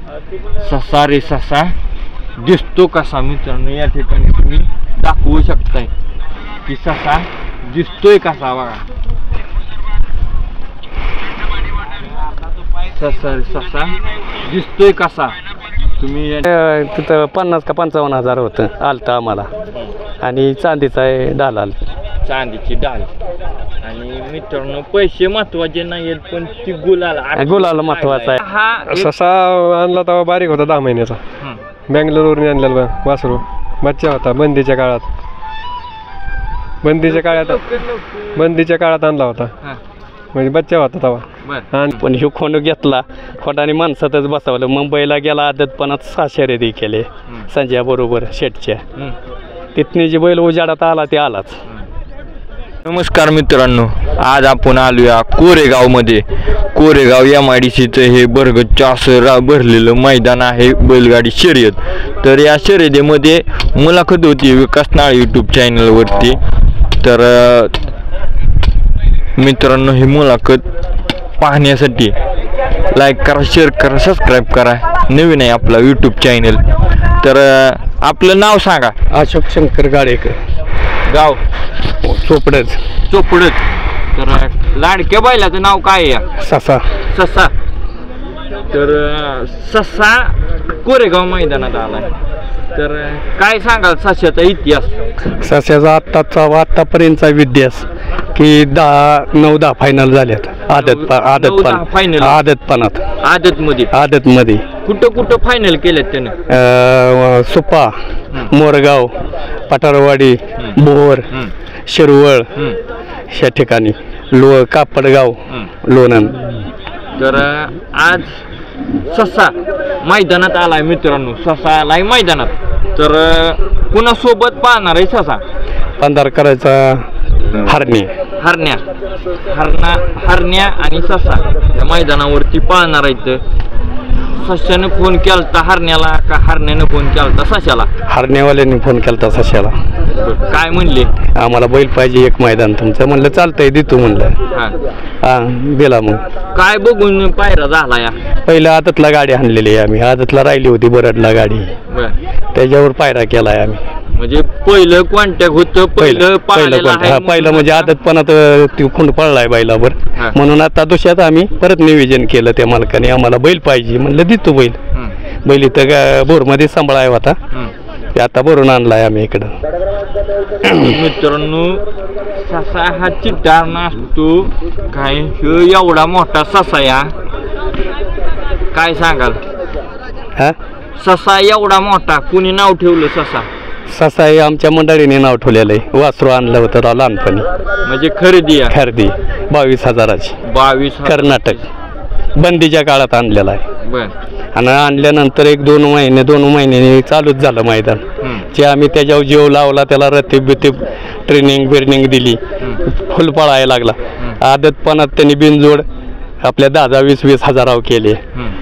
ससा रे ससा दिसतो कसा मित्रांनो या ठिकाणी तुम्ही दाखवू शकताय की ससा दिसतोय कसा बघा. ससा रे ससा दिसतोय कसा तुम्ही तिथं 50 का 55,000 होतं आलतं आम्हाला आणि चांदीचा डाल आला. चांदीची डाल आणि मित्रांनो पैसे महत्वाचे नाहीत पण ती गुलाल महत्वाचा आहे. हा ससा आणला तेव्हा बारीक होता 10 महिन्याचा बँगलोरवरून आणलेला वासरू बच्चा होता बंदीच्या काळात आणला होता म्हणजे बच्चा होता तेव्हा. पण ह्यो खोंड घेतला खोंडाने माणसातच बसवलं. मुंबईला गेला आदतपणात 6 शर्यती केले संजय बरोबर शेटच्या. तिथनी जी बैल उजाडात आला ते आलाच. नमस्कार मित्रांनो, आज आपण आलोया कोरेगावमध्ये. कोरेगाव MIDCचं हे बरगतच्या असं भरलेलं मैदान आहे बैलगाडी शर्यत. तर या शर्यतीमध्ये मुलाखत होती विकास नाळे यूट्यूब चॅनलवरती. तर मित्रांनो ही मुलाखत पाहण्यासाठी लाईक करा, शेअर करा, सबस्क्राईब करा. नवीन आहे आपला यूट्यूब चॅनल. तर आपलं नाव सांगा. अशोक शंकर गाडेकर, गाव चोपडच. तर लाडक्या बैलाचं नाव काय आहे? ससा. ससा. तर ससा कोरेगाव मैदानात आलाय. तर काय सांगाल सशाचा इतिहास? सस्याचा आत्तापर्यंतचा इतिहास की 9-10 फायनल झाल्यात आदतमध्ये. कुठं फायनल केल्यात त्यानं? सुपा, मोरगाव, पठारवाडी, बोर, शिरवळ ह्या ठिकाणी, कापडगाव, लोणंद. तर आज ससा मैदानात आलाय मित्रांनो. ससा आलाय मैदानात. तर कुणासोबत पाहणार आहे ससा? पंधारकरांचा हरण्या आणि ससा या मैदानावरती पाहणार आहेत. सशाने फोन केलता हरण्याला का हरण्याने फोन केलता सशाला? हरण्यावाल्याने फोन केलता सशाला. काय म्हणले? आम्हाला बैल पाहिजे एक मैदान तुमचं. म्हणलं चालतंय देतो म्हणलं. हा दिला. मग काय बघून पायरा झाला या? पहिलं आदतला गाडी आणलेली आम्ही. आदतला राहिली होती बरडला गाडी, त्याच्यावर पायरा केलाय आम्ही. म्हणजे पहिलं कॉन्टॅक्ट होतं पहिलं म्हणजे आदतपणात ती खुंड पडलाय बैलावर. म्हणून आता दुसऱ्यात आम्ही परत नियोजन केलं त्या मालकाने. आम्हाला बैल पाहिजे म्हणलं देतो बैल इथं बोरमध्ये सांभाळाय होता ते आता भरून आणलाय आम्ही इकडं. मित्रांनो ससा हा चिट्टा नसतो काय एवढा मोठा ससा या. काय सांगाल? ससा एवढा मोठा कुणी नाव ठेवलं ससा? ससा हे आमच्या मंडळीने नाव ठेवलेलं आहे. वासरू आणलं होतं लहानपणी. म्हणजे खरेदी 22,000ची. 22 कर्नाटक बंदीच्या काळात आणलेला आहे. आणि आणल्यानंतर 2 महिन्याने चालूच झालं मैदान. जे आम्ही त्याच्यावर जीव लावला, त्याला रतीब ट्रेनिंग दिली, फुल पळायला लागला. आदतपणात त्यांनी बिनजोड आपल्या 10-20 हजारावर केले.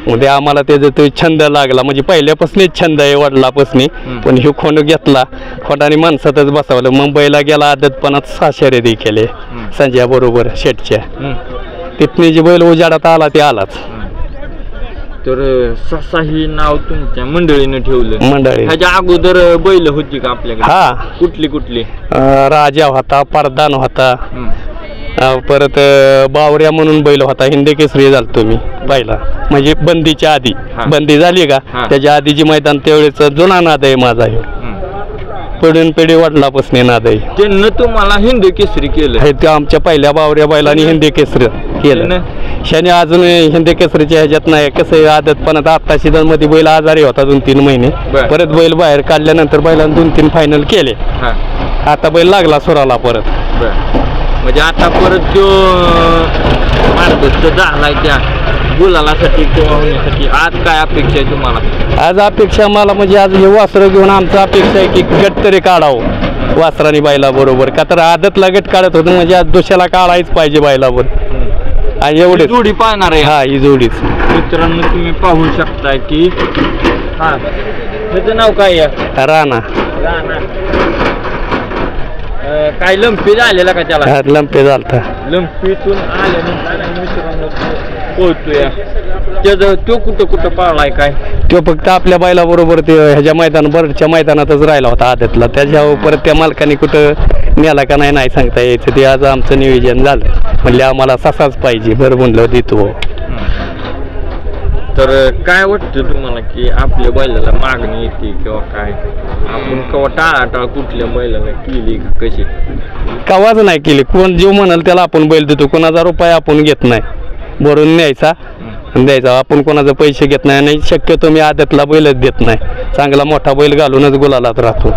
म्हणजे आम्हाला त्याचा तो छंद लागला. म्हणजे पहिल्यापासूनच छंद आहे वडिलापासून. पण ह्यो खोंड घेतला खोंडाने माणसातच बसवलं. मुंबईला गेला आदतपणात 6 शर्यती केले संजय बरोबर शेटच्या. तिथनी जी बैल उजाडात आला ते आलाच. तर ससा ही नाव तुमच्या मंडळीनं ठेवलं? मंडळी. ह्याच्या अगोदर बैल होती का आपल्याकडे? हा. कुठली? राजा होता, परदान होता, परत बावऱ्या म्हणून बैल होता. हिंदी केसरी झालतो मी पहिला म्हणजे बंदीच्या आधी. बंदी झाली का त्याच्या आधीची मैदान त्यावेळेस जुना नाद आहे माझा. पिढी वडिलापासून नाद आहे. त्यांनी तुम्हाला हिंदी केसरी केलं? हे ते आमच्या पहिल्या बावऱ्या बैलांनी हिंदी केसरी केलं. ह्याने अजून हिंदी केसरीच्या ह्याच्यात नाही. कसं आदतपणात आता सीझन मध्ये बैल आजारी होता 2-3 महिने. परत बैल बाहेर काढल्यानंतर बैलांनी 2-3 फायनल केले. आता बैल लागला सुराला परत. म्हणजे आता परत जो मार्गस्थ झालाय त्या गुलालासाठी किंवा होण्यासाठी आज काय अपेक्षा आहे तुम्हाला? आज अपेक्षा मला म्हणजे आज हे वासरं घेऊन आमचं अपेक्षा आहे की गट तरी काढावं वासराने बैला बरोबर. का तर आदतला गट काढत होतं म्हणजे आज दुसऱ्याला काढायच पाहिजे बैलावर. आणि एवढे जोडी पाहणार आहे. हा ही जोडीच. मित्रांनो तुम्ही पाहू शकता की त्याचं नाव काय आहे? राणा. काय लंपी झालेला का त्याला? लंपे झालता. लंपीतून आल्यानंतर मित्रांनो पोहतोय. त्याचं तो कुठं पाळलाय काय? तो फक्त आपल्या बैलाबरोबर ते ह्याच्या बरडच्या मैदानातच राहिला होता आदतला. त्याच्यावर परत त्या मालकाने कुठं नेला का नाही सांगता यायचं. ते आज आमचं नियोजन झालं, म्हणले आम्हाला ससाच पाहिजे. बरं म्हणलं देतो. तर काय वाटतं तुम्हाला की आपल्या बैलाला मागणी येते किंवा काय, आपण केव्हा टाळाटाळ कुठल्या बैलाला केली कशी? कवाच नाही केली. कोण जीव म्हणाल त्याला आपण बैल देतो. कोणाचा रुपया आपण घेत नाही. भरून न्यायचा द्यायचा. आपण कोणाचे पैसे घेत नाही. आणि शक्यतो मी आदतला बैलच देत नाही. चांगला मोठा बैल घालूनच गुलालात राहतो.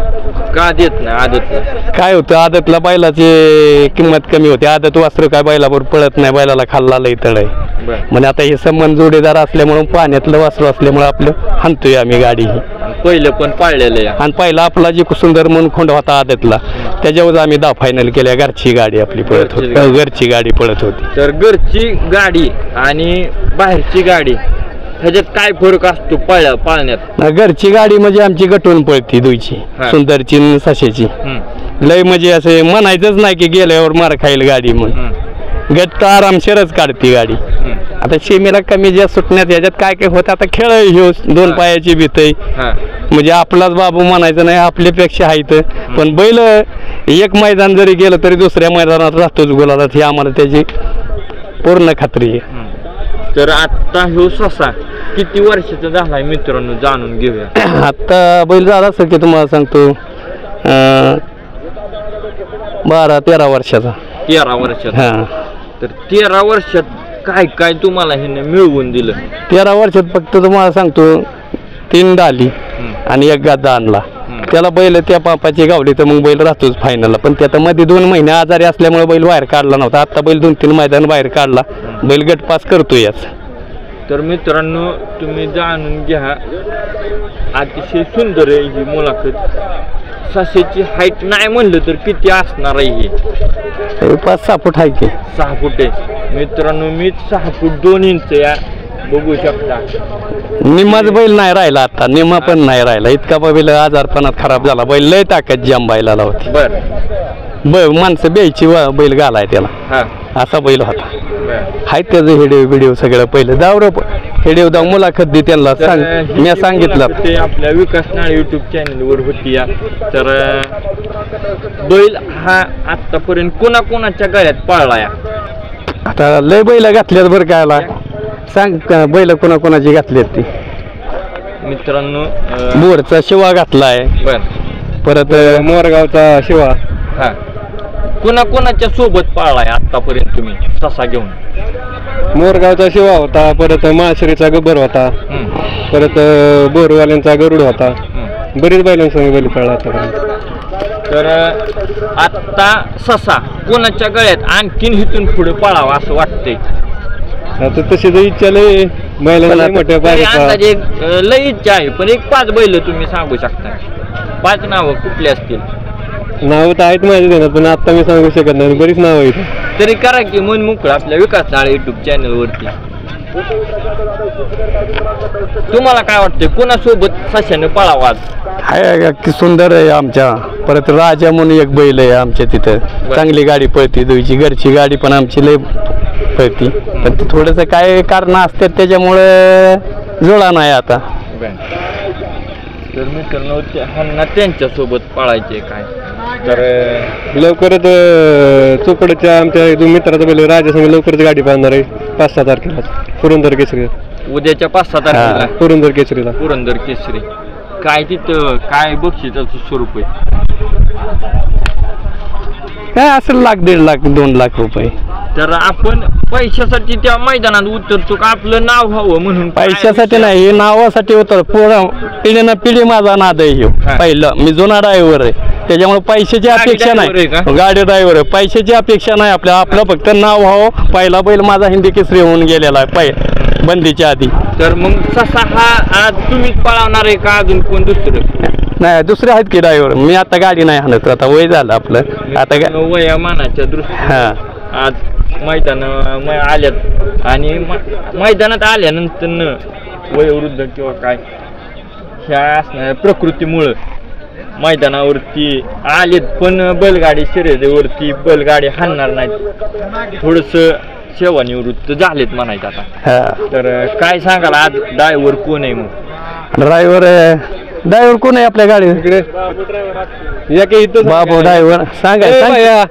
का देत नाही आदतला? काय होतं, आदतला बैलाची किंमत कमी होते. आदत वासरू काय बैलाबरोबर पळत नाही. बैलाला खाल्ला लई तळ आहे. म्हणजे आता हे संबंध जोडीदार असल्यामुळे पाण्यातलं वासरू असल्यामुळे आपलं हाणतोय आम्ही गाडी ही. पहिलं पण पाळलेलं आहे. आणि पहिला आपला जी सुंदर म्हणून खोंड होता आदतला, त्याच्यावर आम्ही 10 फायनल केल्या. घरची गाडी आपली पळत होती. घरची गाडी पळत होती. तर घरची गाडी आणि बाहेरची गाडी ह्याच्यात काय फरक असतो पाळण्यात? घरची गाडी म्हणजे आमची गटून पळती दुईची, सुंदरची आणि सशाची. लय म्हणजे असे म्हणायचंच नाही की गेल्यावर मार खाईल गाडी म्हणून. गट आरामशीरच काढती गाडी. आता शेमीला कमी जास्त सुटण्यात याच्यात काय काय होतं. आता खेळ ह्यो 2 पायाची भीत आहे. म्हणजे आपलाच बाबू म्हणायचं नाही, आपल्यापेक्षा आहेत. पण बैल एक मैदान जरी गेलं तरी दुसऱ्या मैदानात राहतोच गुलालात, ही आम्हाला त्याची पूर्ण खात्री आहे. तर आता ह्यो ससा किती वर्षाचा झालाय मित्रांनो, जाणून घेऊया. आता बैल झाला असेल की तुम्हाला सांगतो 12-13 वर्षाचा. 13 वर्षाचा. हा. तर 13 वर्षात काय काय तुम्हाला ह्याने मिळवून दिलं? 13 वर्षात फक्त तुम्हाला सांगतो 3 डाली आणि 1 गादा आणला. त्याला बैल त्या पापाची गावली तर मग बैल राहतोच फायनलला. पण त्यात मध्ये 2 महिने आजारी असल्यामुळे बैल बाहेर काढला नव्हता. आता बैल 2-3 मैदान बाहेर काढला. बैल गट पास करतो याच. तर मित्रांनो तुम्ही जाणून घ्या, अतिशय सुंदर आहे ही मुलाखत. सशाची हाईट नाही म्हणलं तर किती असणार आहे ही? 5-6 फूट आहे की. 6 फूट आहे मित्रांनो. मी 6 फूट 2 इंच या बघू शकता. निम्माच बैल नाही राहिला आता. निम्मा पण नाही राहिला. इतका बैल आजारपणात खराब झाला. बैल लय ताकद जाम बैलाला होती. माणसं ब्यायची बैल घालाय त्याला. असा बैल होता. हाय त्याचं व्हिडिओ सगळं पहिलं दावर व्हिडिओ दाव मुलाखत दे त्यांना सांग. मी सांगितलं ते आपल्या विकास नाळे युट्यूब चॅनलवर होती या. तर बैल हा आतापर्यंत कोणाच्या गळ्यात पाळला या? आता लय बैल घातल्यात बरं कायला सांग. बैल कोणाची घातल्यात ती मित्रांनो? बोरचा शिवा घातलाय. परत मोरगावचा शिवा. कोणाच्या सोबत पाळलाय आतापर्यंत तुम्ही ससा घेऊन? मोरगावचा शिवा होता. परत माळशिरीचा गब्बर होता. परत बोरवाल्यांचा गरुड होता. बरीच बैलांसंग बैल पळला आतापर्यंत. तर आता ससा कोणाच्या गळ्यात आणखीन हिथून पुढे पळावा असं वाटतंय? आता तशी जर इच्छा लय बैलाला मोठ्या अंदाजे लय इच्छा आहे. पण एक 5 बैल तुम्ही सांगू शकता? 5 नावं कुठली असतील? नाव तर आहेत माझ्या देण्यात, पण आता मी सांगू शकत नाही. बरीच नाव आहेत. तरी करा की मन मोकळं आपल्या विकास नाळे युट्यूब चॅनल वरती. तुम्हाला काय वाटतंय कोणासोबत सशाने पळावा? हाय की सुंदर आहे आमच्या. परत राजा म्हणून एक बैल आहे आमच्या तिथं. चांगली गाडी पळती. दुईची घरची गाडी पण आमची लय पळती. पण ते थोडंसं काय कारण असतात त्याच्यामुळे जुळा नाही आता. तर मित्रांनो ह्यांना त्यांच्यासोबत पळायचे काय? तर लवकरच चोपडच्या आमच्या मित्राचा बैल राजा संघ लवकरच गाडी पाहणार आहे 5-6 तारखेला पुरंदर केसरी. उद्याच्या 5-6 तारखेला पुरंदर केसरीला. पुरंदर केसरी. काय तिथं काय बक्षिसाचं स्वरूप आहे? काय असेल 1-1.5 लाख 2 लाख रुपये. तर आपण पैशासाठी त्या मैदानात उतरतो का आपलं नाव व्हावं म्हणून? पैशासाठी नाही, हे नावासाठी उतर. पिढीनं पिढी माझा नाद आहे ह्यो. पहिलं मी जुना ड्रायव्हर आहे त्याच्यामुळे पैशाची अपेक्षा नाही. गाडी ड्रायव्हर आहे. पैशाची अपेक्षा नाही आपलं फक्त नाव व्हावं. पहिला बैल माझा हिंदी केसरी होऊन गेलेला आहे बंदीच्या आधी. तर मग ससा हा आज तुम्हीच पळवणार आहे का अजून कोण दुसरं? नाही दुसरे आहेत की ड्रायव्हर. मी आता गाडी नाही हाणत. आता वय झालं आपलं. आता वयामानाच्या दृष्टीने आज मैदान आल्यात आणि मैदानात आल्यानंतर वयोवृद्ध किंवा काय ह्या असणाऱ्या प्रकृतीमुळं मैदानावरती आलेत. पण बैलगाडी शर्यतीवरती बैलगाडी हाणणार नाहीत. थोडंसं सेवानिवृत्त झालेत म्हणायचं आता. तर काय सांगाल आज ड्रायव्हर कोण आहे? मग ड्रायव्हर कोण आहे आपल्या गाडी इकडे या की इथं बाबू ड्रायव्हर सांगा या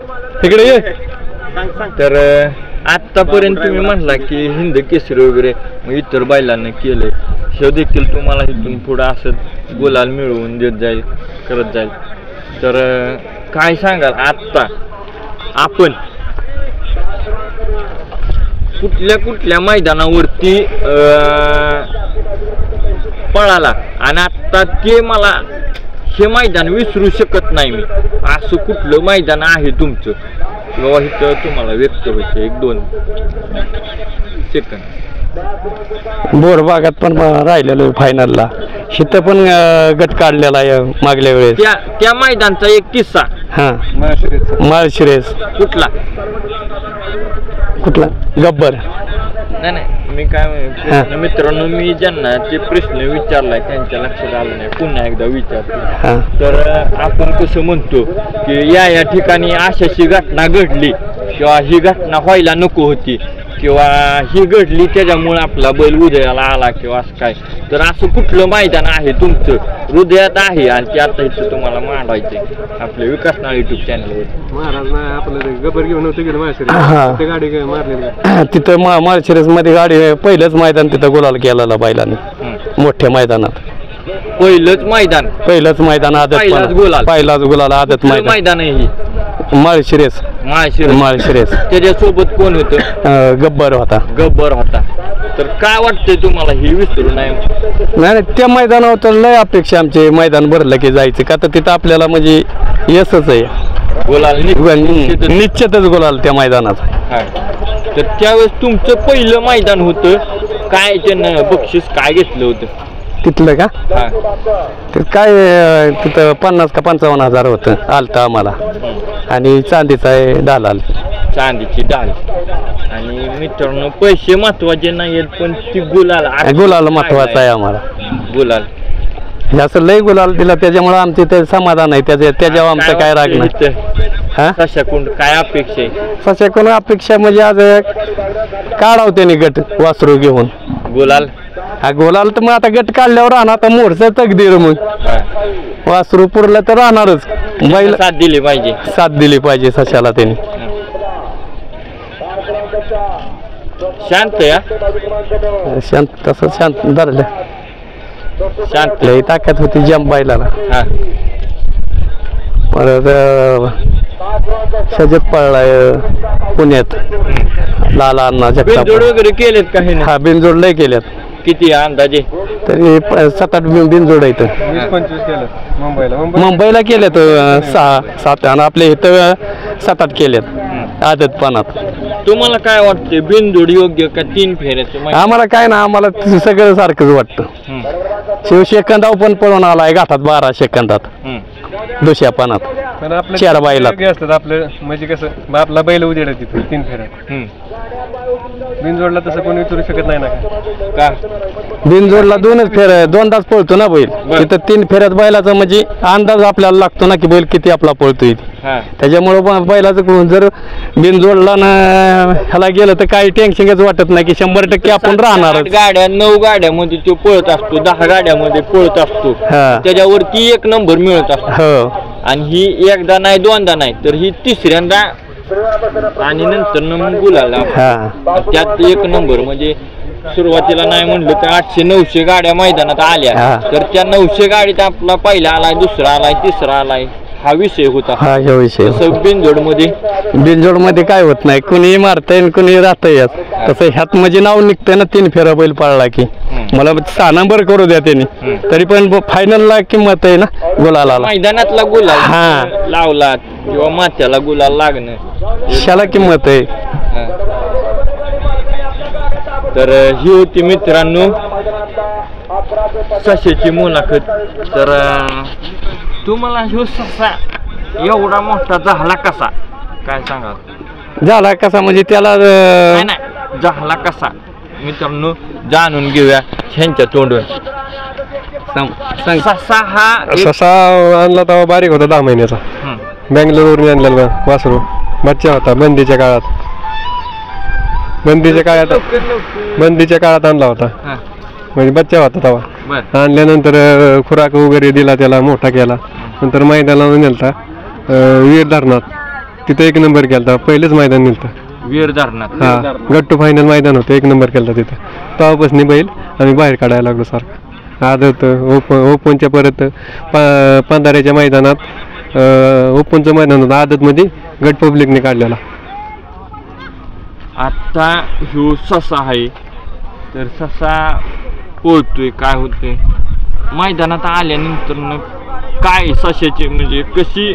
इकडे ये. तर आतापर्यंत तुम्ही म्हणला की हिंद केसरी वगैरे मग इतर बैलांना केलंय, शो देखील तुम्हाला इथून पुढं असं गुलाल मिळवून देत जाईल, करत जाईल. तर काय सांगाल आत्ता आपण कुठल्या कुठल्या मैदानावरती पळाला आणि आत्ता ते मला हे मैदान विसरू शकत नाही मी, असं कुठलं मैदान आहे तुमचं किंवा इथं तुम्हाला व्यक्त व्हायचं 1-2 सेकंद? बोर भागात पण राहिलेलो फायनलला, इथं पण गट काढलेला आहे मागल्या वेळेस. त्या मैदानचा एक किस्सा. हा माळशिरेस कुठला गब्बर. नाही मी काय म्हणतो मित्रांनो, मी ज्यांना ते प्रश्न विचारलाय त्यांच्या लक्षात आलं नाही, पुन्हा एकदा विचारतो. तर आपण कसं म्हणतो की या ठिकाणी अशाशी घटना घडली किंवा ही घटना व्हायला नको होती किंवा ही घडली त्याच्यामुळे आपला बैल उदयाला आला किंवा असं काय, तर असं कुठलं मैदान आहे तुमचं हृदयात आहे आणि ते आता इथं तुम्हाला मांडायचे आपल्या विकासनाळ युट्यूब चॅनलवर? महाराज आपलं गबर घेऊन होतं गेलं माळशिरस गाडी मारली तिथं माळशिरस मध्ये गाडी पहिलंच मैदान तिथं गुलाल केलेला बैलाने मोठ्या मैदानात. पहिलंच मैदान आदत पहिलाच गुलाल आदत मैदान आहे ही माळशिरेस. त्याच्यासोबत कोण होतं? गब्बर होता. तर काय वाटतंय तुम्हाला हे विसरू नाही त्या मैदानावर तर लय अपेक्षा आमचे, मैदान भरलं की जायचं का, तर तिथं आपल्याला म्हणजे यशच आहे, गुलाल निश्चितच गुलाल त्या मैदानात. तर त्यावेळेस तुमचं पहिलं मैदान होतं, काय त्यानं बक्षीस काय घेतलं होतं तिथलं का? तर काय तिथं 50,000 का 55,000 होतं आलतं आम्हाला, आणि चांदीचा आहे डाल, चांदीची डाल. आणि मित्रांनो पैसे महत्वाचे नाहीत पण ती गुलाल महत्वाचा आहे आम्हाला. गुलाल असं लय गुलाल दिला त्याच्यामुळे आमचे ते समाधान आहे, त्याच्यावर आमचं काय राग नाही. सशाकुंड काय अपेक्षा आहे? सशाकुंड अपेक्षा म्हणजे आज काढाव त्याने गट वासरू घेऊन गुलाल. गुलाल तर मग आता गट काढल्यावर राहणार, आता मोरचं तकदीर, मग वासरू पुरलं तर राहणारच. बैल साथ दिली पाहिजे सशाला त्यांनी. शांत तसं शांत धरलं, शांत लई ताकद होती जम बैलाला. परत सजत पळलाय पुण्यात, लाला अण्णा जगताप वगैरे केलेत काही? हा बिनजोड लय केल्यात. किती अंदाजे? तरी 7-8 बिनजोड आहेत. 20-25 केलं मुंबईला केल्यात 6-7, आणि आपल्या इथं 7-8 केल्यात आदत पानात. तुम्हाला काय वाटतं बिनजोड योग्य का 3 फेऱ्याचं? आम्हाला काय ना, आम्हाला सगळं सारखंच वाटतं. सेकंदाव पण पळून आलाय घाटात 12 सेकंदात दुसऱ्या पानात. पण आपलं 4 बैला असतात आपलं, म्हणजे कसं आपला बैल उजेड तिथे 3 फेऱ्या. बिनजोडला तसं कोणी विचारू शकत नाही ना का? बिनजोडला 2च फेऱ्या, 2दाच पळतो ना बैल. तिथं 3 फेऱ्यात बैलाचा म्हणजे अंदाज आपल्याला लागतो ना की बैल किती आपला पळतोय. त्याच्यामुळं बैलाचं जर बिनजोडला ना ह्याला गेलं तर काही टेन्शनच वाटत नाही की 100% आपण राहणार. 9 गाड्यामध्ये तो पळत असतो, 10 गाड्यामध्ये पळत असतो, त्याच्यावरती 1 नंबर मिळत असतो. आणि ही एकदा नाही 2दा नाही तर ही 3ऱ्यांदा, आणि नंतर मग गुलाला त्यात 1 नंबर. म्हणजे सुरुवातीला नाही म्हणलं तर 800-900 गाड्या मैदानात आल्या, तर त्या 900 गाडीत आपला पहिला आलाय, दुसरा आलाय, तिसरा आलाय, हा विषय होता. बिनजोड मध्ये काय होत नाही, कुणी मारतय कुणी राहतय. तसं ह्यात म्हणजे नाव निघतंय ना 3 फेरा बैल पळला की. मला 6 नंबर करू द्या त्यांनी, तरी पण फायनलला किंमत आहे ना गुलाला. मैदानातला गुलाल लावला किंवा माथ्याला गुलाल लागणं शाला किंमत आहे. तर ही होती मित्रांनो सशाची मुलाखत. तर तुम्हाला ह्यो ससा एवढा मोठा झाला कसा, काय सांगा? झाला कसा म्हणजे त्याला नाही झाला कसा मित्रांनो जाणून घेऊया ह्यांच्या तोंडून. ससा आणला तेव्हा बारीक होता 10 महिन्याचा, बँगलोरवरून आणलेला वासरू, बच्चा होता बंदीच्या काळात आणला होता, म्हणजे बच्चा होता तेव्हा. आणल्यानंतर खुराक वगैरे दिला, त्याला मोठा केला. नंतर मैदानाला नेलता वीर धरणात, तिथं 1 नंबर केलता. पहिलेच मैदान नेलतं वीर धरणात. हा, गट्टू फायनल मैदान होतं, 1 नंबर केलता तिथं. तेव्हापासून बैल आम्ही बाहेर काढायला लागलो सारखं. आदत ओपनच्या परत पंधाऱ्याच्या मैदानात ओपनचं मैदान होतं, आदतमध्ये गट पब्लिकने काढलेला. आता ह्यो ससा आहे, तर ससा पोहतोय, काय होतंय मैदानात आल्यानंतर काय सशाची म्हणजे कशी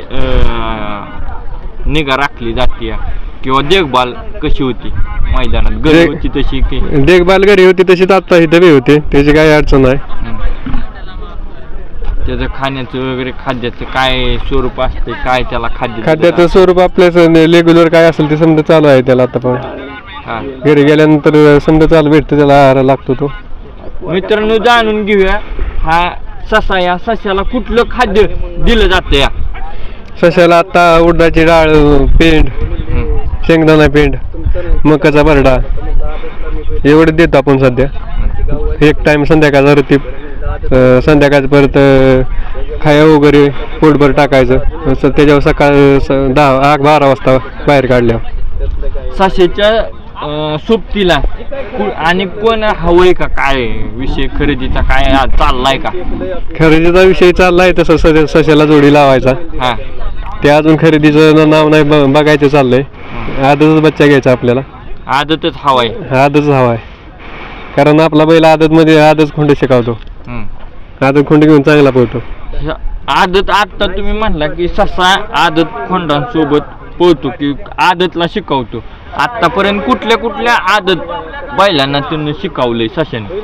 निगा राखली जाते किंवा देखभाल कशी होती मैदानात? घरी होती तशी की देखभाल घरी होती तशीच आता इथं बी होते, त्याची काही अडचण नाही. त्याचं खाण्याचं वगैरे खाद्याचं काय स्वरूप असते, काय त्याला खाद्याचं स्वरूप आपल्याच रेग्युलर काय असेल ते समजा चालू आहे त्याला. आता पण घरी गेल्यानंतर समजा चालू भेटतं, त्याला आहार लागतो तो. मित्रांनो, जाणून घेऊया हा ससा, या सशाला कुठलं खाद्य दिलं जातं? या सशाला आता उडदाची डाळ, पेंड, शेंगदाणा पेंड, मकाचा भरडा एवढे देतो आपण सध्या. 1 टाइम संध्याकाळचा रतीप, संध्याकाळचं परत खाया वगैरे पोटभर टाकायचं. त्याच्यावर सकाळ 10-12 वाजता बाहेर काढल्यावर. सशाच्या सोबतीला आणि कोण हवंय का, काय विषय खरेदीचा काय चाललाय का? खरेदीचा विषय चाललाय तसं सशाला जोडी लावायचा. हा, ते अजून खरेदीचं नाव नाही बघायचं चाललंय. आदतच बच्चा घ्यायचा आपल्याला. आदतच हवाय? आदतच हवाय, कारण आपला बैल आदत मध्ये आदत खोंड शिकवतो. आदत खोंड घेऊन चांगला पळतो. आदत आता तुम्ही म्हणला की ससा आदत खोंडांसोबत पळतो की आदतला शिकवतो. आतापर्यंत कुठल्या आदत बैलांना त्यांनी शिकवलंय सशाने?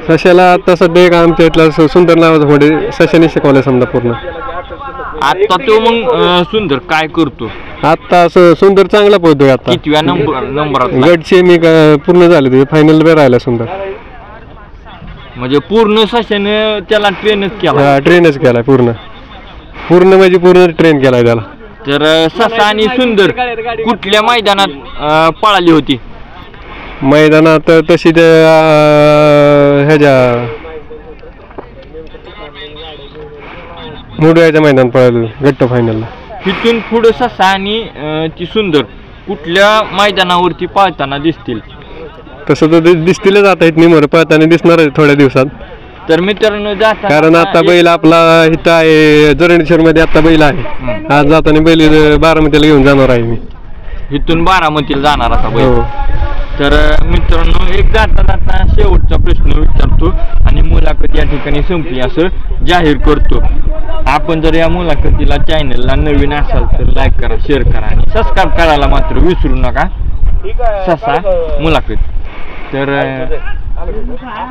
सशाला आता सध्या एक आमच्या इथला सुंदर नावाचा खोंड सशाने शिकवलंय समजा पूर्ण. आता तो मग सुंदर काय करतो? आता सुंदर चांगला पळतोय. आता कितव्या नंबरात? गट सेमी पूर्ण झाले, तुझे फायनल बी राहिला सुंदर. म्हणजे पूर्ण सशाने त्याला ट्रेनच केला? ट्रेनच केलाय पूर्ण म्हणजे पूर्ण ट्रेन केलाय त्याला. तर ससा आणि सुंदर कुठल्या मैदानात पळाली होती? मैदानात तशी ह्याच्या मुडव्याच्या मैदान पळाली गट्ट फायनलला. तिथून पुढे ससा आणि ती सुंदर कुठल्या मैदानावरती पळताना दिसतील? तसं तर दिसतीलच आता इथं निमर पळताना दिसणार आहे थोड्या दिवसात. तर मित्रांनो, जाता कारण आता बैल आपला इथं आहे जरणेश्वर मध्ये. आता बैल आहे, आज जाताना बैल बारामतीला घेऊन जाणार आहे मी. इथून बारामतीला जाणार आता बैल. तर मित्रांनो, एक जाता शेवटचा प्रश्न विचारतो आणि मुलाखत या ठिकाणी संपली असं जाहीर करतो. आपण जर या मुलाखतीला चॅनलला नवीन असाल तर लाईक करा, शेअर करा आणि सबस्क्राईब करायला मात्र विसरू नका. ससा मुलाखत. तर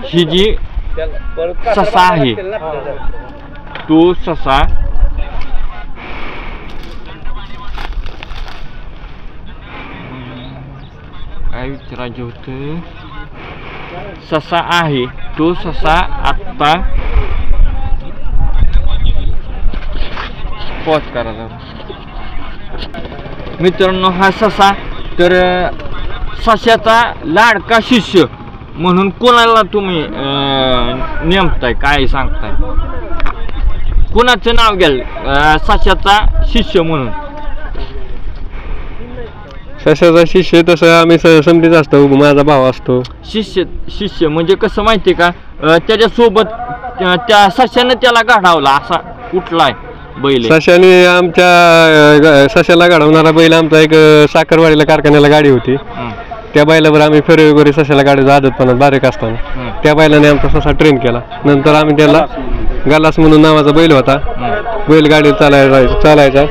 ही जी ससा आहे तो ससा काय विचारायचं होतं? ससा आहे तो ससा आत्ता पॉज करा मित्रांनो. हा ससा तर सशाचा लाडका शिष्य म्हणून कोणाला तुम्ही नेमताय, काय सांगताय? कोणाचं नाव घ्याल सशाचा शिष्य म्हणून? सशाचा शिष्य तसं आम्ही समजीत असतो, माझा भाव असतो. शिष्य म्हणजे कसं माहितीये का, त्याच्यासोबत त्या सशाने त्याला घडवला असा कुठला आहे बैल? सशाने आमच्या सशाला घडवणारा बैल आमचा एक साखरवाडीला कारखान्याला गाडी होती. त्या बैलावर आम्ही फेरे वगैरे सशाला गाडीचं आदतपणात बारीक असताना त्या बैलाने आमचा ससा ट्रेन केला. नंतर आम्ही त्याला गलास म्हणून नावाचा बैल होता, बैलगाडी चालायचा,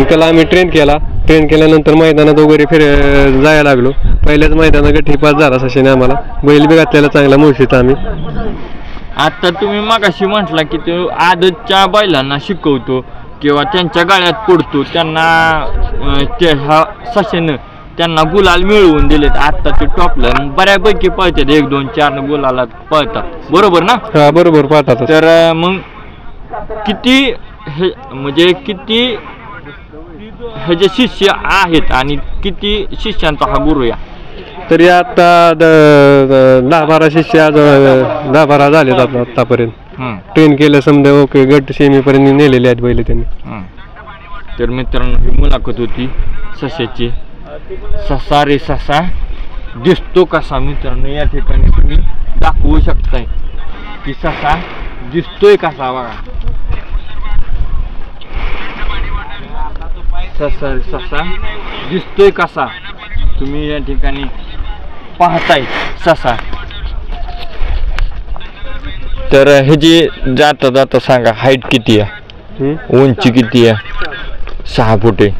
त्याला आम्ही ट्रेन केल्यानंतर मैदानात वगैरे जायला लागलो. पहिल्याच मैदानात गठी पास झाला सशाने आम्हाला. बैल बी घातलेला चांगला मुळशीचा आम्ही. आता तुम्ही मगाशी म्हटला की तो आदतच्या बैलांना शिकवतो किंवा त्यांच्या गाड्यात पडतो, त्यांना ह्या सशानं त्यांना गुलाल मिळवून दिलेत. आता ते टॉपला बऱ्यापैकी पळतात, 1, 2, 4 गुलाला पळतात, बरोबर ना? हा बरोबर पळतात. तर मग किती म्हणजे किती ह्याचे शिष्य आहेत आणि किती शिष्यांचा हा गुरु या? तरी आता 10-12 शिष्य आज 10-12 झालेत आतापर्यंत ट्रेन केलं समजा ओके गट सेमीपर्यंत नेलेले आहेत बैल त्यांनी. तर मित्रांनो ही मुलाखत होती सशाची. ससा रे ससा दिसतो कसा मित्रांनो या ठिकाणी तुम्ही दाखवू शकताय की ससा दिसतोय कसा बघा. ससा रे ससा दिसतोय कसा तुम्ही या ठिकाणी पाहताय ससा. तर ह्याची जाता जाता सांगा हाईट किती आहे, उंची किती आहे? 6 फूट आहे.